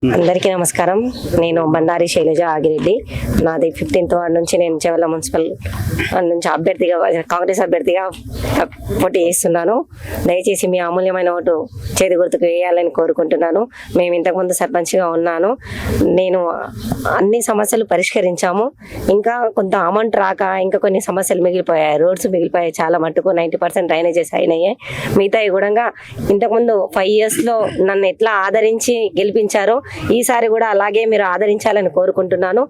అందరికీ నమస్కారం. నేను బండారి శైలజ ఆగిరెడ్డి. నాది 15th వార్డ్ నుంచి నేను చెవెల మున్సిపల్ నుంచి అభ్యర్థిగా కాంగ్రెస్ అభ్యర్థిగా పోటీ చేస్తున్నాను. దయచేసి మీ అమూల్యమైన ఓటు చేతి గుర్తుకు వేయాలని కోరుకుంటున్నాను. మేము ఇంతకుముందు సర్పంచ్గా ఉన్నాను. నేను అన్ని సమస్యలు పరిష్కరించాము. ఇంకా కొంత అమౌంట్ రాక ఇంకా కొన్ని సమస్యలు మిగిలిపోయాయి. రోడ్స్ మిగిలిపోయాయి చాలా మట్టుకు. 90% డ్రైనేజెస్ అయినాయి. మిగతాయి కూడా ఇంతకుముందు 5 yearsలో నన్ను ఎట్లా ఆదరించి గెలిపించారో ఈసారి కూడా అలాగే మీరు ఆదరించాలని కోరుకుంటున్నాను.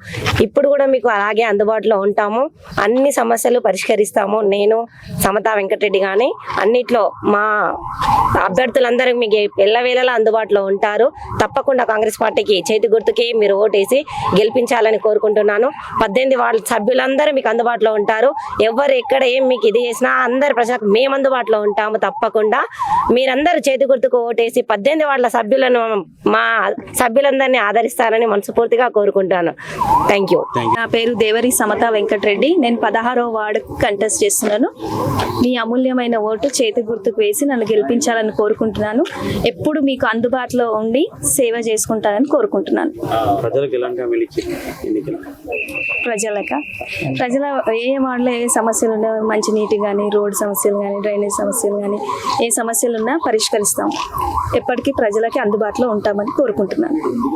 ఇప్పుడు కూడా మీకు అలాగే అందుబాటులో ఉంటాము. అన్ని సమస్యలు పరిష్కరిస్తాము. నేను సమతా వెంకటరెడ్డి కానీ అన్నిట్లో మా అభ్యర్థులందరూ మీకు ఎల్లవేళలా అందుబాటులో ఉంటారు. తప్పకుండా కాంగ్రెస్ పార్టీకి చేతి గుర్తుకే మీరు ఓటేసి గెలిపించాలని కోరుకుంటున్నాను. 18 వార్డు సభ్యులందరూ మీకు అందుబాటులో ఉంటారు. ఎవరు ఎక్కడ ఏం మీకు ఇది చేసినా అందరు ప్రజలకు మేము అందుబాటులో ఉంటాము. తప్పకుండా మీరందరూ చేతి గుర్తుకు ఓటేసి 18 వార్డుల సభ్యులను మా సభ్యులందరినీ ఆదరిస్తారని మనస్ఫూర్తిగా కోరుకుంటాను. Thank you. నా పేరు దేవరి సమతా వెంకటరెడ్డి. నేను 16వ వార్డు కంటెస్ట్ చేస్తున్నాను. మీ అమూల్యమైన ఓటు చేతి గుర్తుకు వేసి నన్ను గెలిపించాలని కోరుకుంటున్నాను. ఎప్పుడు మీకు అందుబాటులో ఉండి సేవ చేసుకుంటానని కోరుకుంటున్నాను. ప్రజల ఏ వార్డులో ఏ సమస్యలు ఉన్నా, మంచినీటి కానీ, రోడ్ సమస్యలు కానీ, డ్రైనేజ్ సమస్యలు కానీ, ఏ సమస్యలు ఉన్నా పరిష్కరిస్తాం. ఎప్పటికీ ప్రజలకి అందుబాటులో ఉంటామని కోరుకుంటున్నాను.